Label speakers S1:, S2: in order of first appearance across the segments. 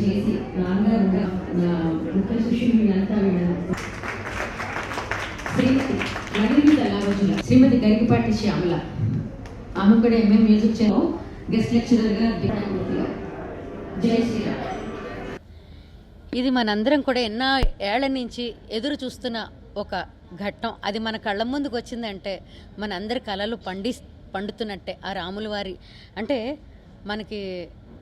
S1: చేసి నాన్నగారు నా ముఖ్య శిష్యులు అంతా శ్రీమతి గరికపాటి శ్యామల, ఆమె కూడా ఎంఏ మ్యూజిక్ చేయాలి, గెస్ట్ లెక్చరర్గా. జై శ్రీరామ్.
S2: ఇది మనందరం కూడా ఎన్నో ఏళ్ల నుంచి ఎదురు చూస్తున్న ఒక ఘట్టం. అది మన కళ్ళ ముందుకు వచ్చిందంటే మనందరి కళలు పండుతున్నట్టే. ఆ రాముల వారి అంటే మనకి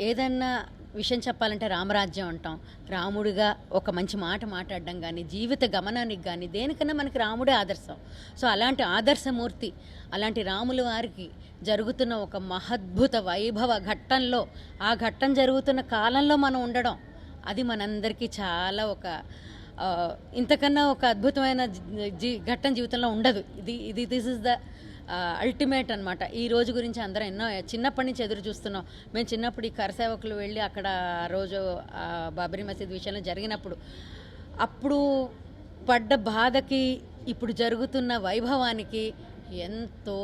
S2: ఏదన్నా విషయం చెప్పాలంటే రామరాజ్యం అంటాం. రాముడిగా ఒక మంచి మాట మాట్లాడడం కానీ, జీవిత గమనానికి కానీ, దేనికన్నా మనకి రాముడే ఆదర్శం. సో అలాంటి ఆదర్శమూర్తి, అలాంటి రాముల వారికి జరుగుతున్న ఒక మహద్భుత వైభవ ఘట్టంలో, ఆ ఘట్టం జరుగుతున్న కాలంలో మనం ఉండడం, అది మనందరికీ చాలా ఒక ఇంతకన్నా ఒక అద్భుతమైన ఘట్టం జీవితంలో ఉండదు. దిస్ ఇస్ ద అల్టిమేట్ అనమాట. ఈ రోజు గురించి అందరం ఎన్నో చిన్నప్పటి నుంచి ఎదురు చూస్తున్నాం. మేము చిన్నప్పుడు ఈ కరసేవకులు వెళ్ళి అక్కడ రోజు బాబరీ మసీద్ విషయంలో జరిగినప్పుడు అప్పుడు పడ్డ బాధకి ఇప్పుడు జరుగుతున్న వైభవానికి ఎంతో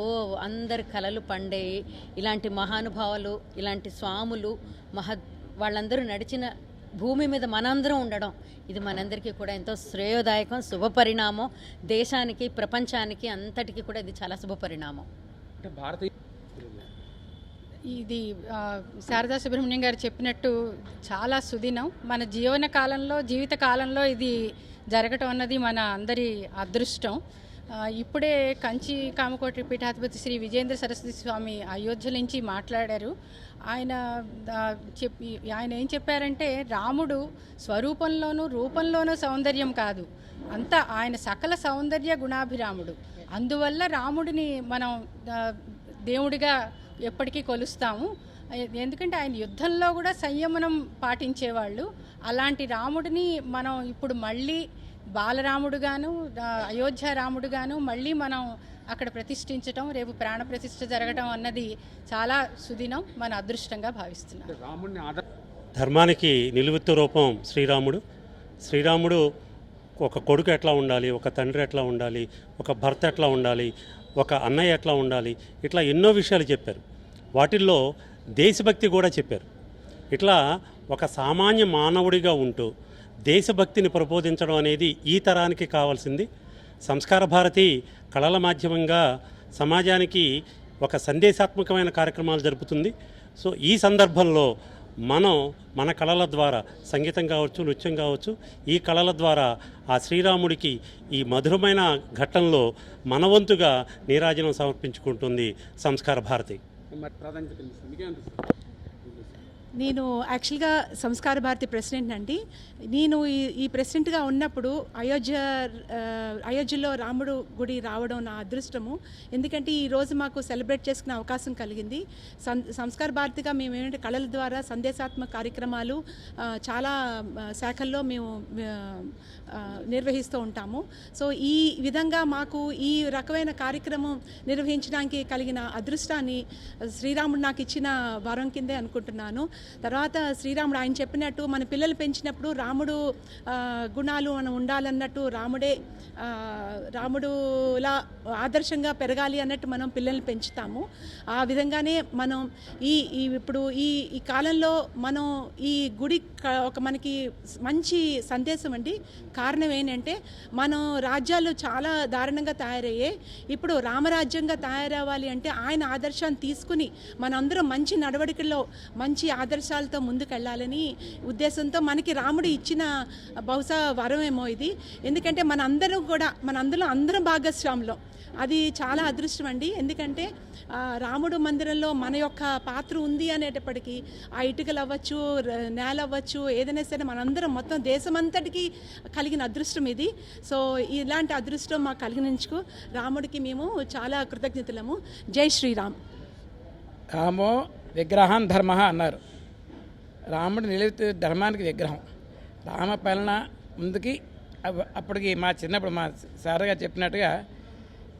S2: అందరి కలలు పండేవి. ఇలాంటి మహానుభావులు, ఇలాంటి స్వాములు, వాళ్ళందరూ నడిచిన భూమి మీద మనందరం ఉండడం, ఇది మనందరికీ కూడా ఎంతో శ్రేయోదాయకం, శుభపరిణామం. దేశానికి, ప్రపంచానికి అంతటికీ కూడా ఇది చాలా శుభపరిణామం.
S3: ఇది శారదా సుబ్రహ్మణ్యం గారు చెప్పినట్టు చాలా సుదినం. మన జీవిత కాలంలో ఇది జరగటం అన్నది మన అందరి అదృష్టం. ఇప్పుడే కంచి కామకోటి పీఠాధిపతి శ్రీ విజయేంద్ర సరస్వతి స్వామి అయోధ్య నుంచి మాట్లాడారు. ఆయన ఏం చెప్పారంటే, రాముడు స్వరూపంలోనూ రూపంలోనూ సౌందర్యం కాదు, అంతా ఆయన సకల సౌందర్య గుణాభిరాముడు. అందువల్ల రాముడిని మనం దేవుడిగా ఎప్పటికీ కొలుస్తాము. ఎందుకంటే ఆయన యుద్ధంలో కూడా సంయమనం పాటించేవాళ్ళు. అలాంటి రాముడిని మనం ఇప్పుడు మళ్ళీ బాలరాముడుగాను, అయోధ్య రాముడుగాను మళ్ళీ మనం అక్కడ ప్రతిష్ఠించటం, రేపు ప్రాణ ప్రతిష్ఠ జరగటం అన్నది చాలా సుదినం, మన అదృష్టంగా భావిస్తున్నాం.
S4: ధర్మానికి నిలువెత్తు రూపం శ్రీరాముడు ఒక కొడుకు ఎట్లా ఉండాలి, ఒక తండ్రి ఎట్లా ఉండాలి, ఒక భర్త ఎట్లా ఉండాలి, ఒక అన్నయ్య ఎట్లా ఉండాలి, ఇట్లా ఎన్నో విషయాలు చెప్పారు. వాటిల్లో దేశభక్తి కూడా చెప్పారు. ఇట్లా ఒక సామాన్య మానవుడిగా ఉంటూ దేశభక్తిని ప్రబోధించడం అనేది ఈ తరానికి కావాల్సింది. సంస్కార భారతి కళల మాధ్యమంగా సమాజానికి ఒక సందేశాత్మకమైన కార్యక్రమాలు జరుపుతుంది. సో ఈ సందర్భంలో మన కళల ద్వారా, సంగీతం కావచ్చు, నృత్యం కావచ్చు, ఈ కళల ద్వారా ఆ శ్రీరాముడికి ఈ మధురమైన ఘట్టంలో మనవంతుగా నీరాజనం సమర్పించుకుంటుంది సంస్కార భారతి.
S5: నేను యాక్చువల్గా సంస్కార భారతి ప్రెసిడెంట్ అండి. నేను ఈ ప్రెసిడెంట్గా ఉన్నప్పుడు అయోధ్యలో రాముడు గుడి రావడం నా అదృష్టము. ఎందుకంటే ఈరోజు మాకు సెలబ్రేట్ చేసుకునే అవకాశం కలిగింది. సంస్కార భారతిగా మేము ఏంటంటే కళల ద్వారా సందేశాత్మక కార్యక్రమాలు చాలా శాఖల్లో మేము నిర్వహిస్తూ ఉంటాము. సో ఈ విధంగా మాకు ఈ రకమైన కార్యక్రమం నిర్వహించడానికి కలిగిన అదృష్టాన్ని శ్రీరాముడు నాకు ఇచ్చిన వరం కిందే అనుకుంటున్నాను. తర్వాత శ్రీరాముడు ఆయన చెప్పినట్టు మన పిల్లలు పెంచినప్పుడు రాముడు గుణాలు మనం ఉండాలన్నట్టు రాముడులా ఆదర్శంగా పెరగాలి అన్నట్టు మనం పిల్లల్ని పెంచుతాము. ఆ విధంగానే మనం ఇప్పుడు ఈ కాలంలో మనం ఈ గుడి ఒక మనకి మంచి సందేశం అండి. కారణం ఏంటంటే మనం రాజ్యాలు చాలా దారుణంగా తయారయ్యాయి. ఇప్పుడు రామరాజ్యంగా తయారవ్వాలి అంటే ఆయన ఆదర్శాన్ని తీసుకుని మనందరం మంచి నడవడికల్లో మంచి ఆదర్శాలతో ముందుకెళ్ళాలని ఉద్దేశంతో మనకి రాముడు ఇచ్చిన బహుశా వరమేమో ఇది. ఎందుకంటే మనందరం అందరం భాగస్వాములం. అది చాలా అదృష్టం అండి. ఎందుకంటే రాముడు మందిరంలో మన యొక్క పాత్ర ఉంది అనేటప్పటికీ ఆ ఇటుకలు అవ్వచ్చు, నేల అవ్వచ్చు, ఏదైనా సరే మనందరం మొత్తం దేశమంతటికి కలిగిన అదృష్టం ఇది. సో ఇలాంటి అదృష్టం మాకు కలిగినందుకు రాముడికి మేము చాలా కృతజ్ఞతలము. జై శ్రీరామ్.
S6: రామో విగ్రహం ధర్మ అన్నారు. రాముడు నిలిపి ధర్మానికి విగ్రహం. రామ పాలన ముందుకి అప్పటికి మా చిన్నప్పుడు మా సారగా చెప్పినట్టుగా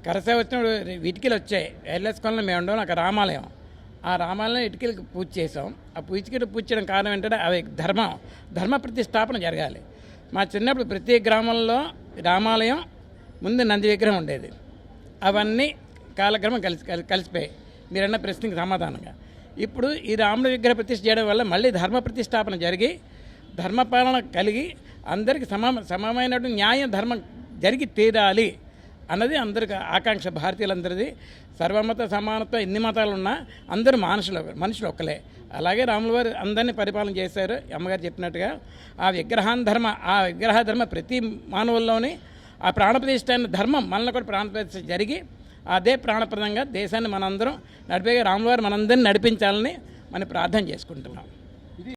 S6: కరసేవ వచ్చినప్పుడు ఇటుకలు వచ్చాయి. ఎల్ఎస్ కాలనీలో మేము ఉండడం అక్కడ రామాలయం. ఆ రామాలయం ఇటుకలకు పూజ చేసాం. ఆ పూజ చేయడం కారణం ఏంటంటే అవి ధర్మ ప్రతిష్టాపన జరగాలి. మా చిన్నప్పుడు ప్రతి గ్రామంలో రామాలయం ముందు నంది విగ్రహం ఉండేది. అవన్నీ కాలక్రమం కలిసిపోయాయి. మీరన్న ప్రశ్నకి సమాధానంగా ఇప్పుడు ఈ రాముడి విగ్రహ ప్రతిష్ఠ చేయడం వల్ల మళ్ళీ ధర్మ ప్రతిష్టాపన జరిగి ధర్మపాలన కలిగి అందరికీ సమమైనటువంటి న్యాయం ధర్మం జరిగి తీరాలి అన్నది అందరికి ఆకాంక్ష భారతీయులందరిది. సర్వమత సమానత్వం ఎన్ని మతాలు ఉన్నా అందరూ మనుషులు ఒక్కలే. అలాగే రాముల వారు అందరినీ పరిపాలన చేశారు. అమ్మగారు చెప్పినట్టుగా ఆ విగ్రహ ధర్మ ప్రతి మానవుల్లోని ఆ ప్రాణప్రతిష్ఠ ధర్మం మనలో కూడా ప్రాణప్రతిష్ఠ జరిగి అదే ప్రాణప్రదంగా దేశాన్ని మనందరం నడిపే రాముల వారు మనందరినీ నడిపించాలని మనం ప్రార్థన చేసుకుంటున్నాం.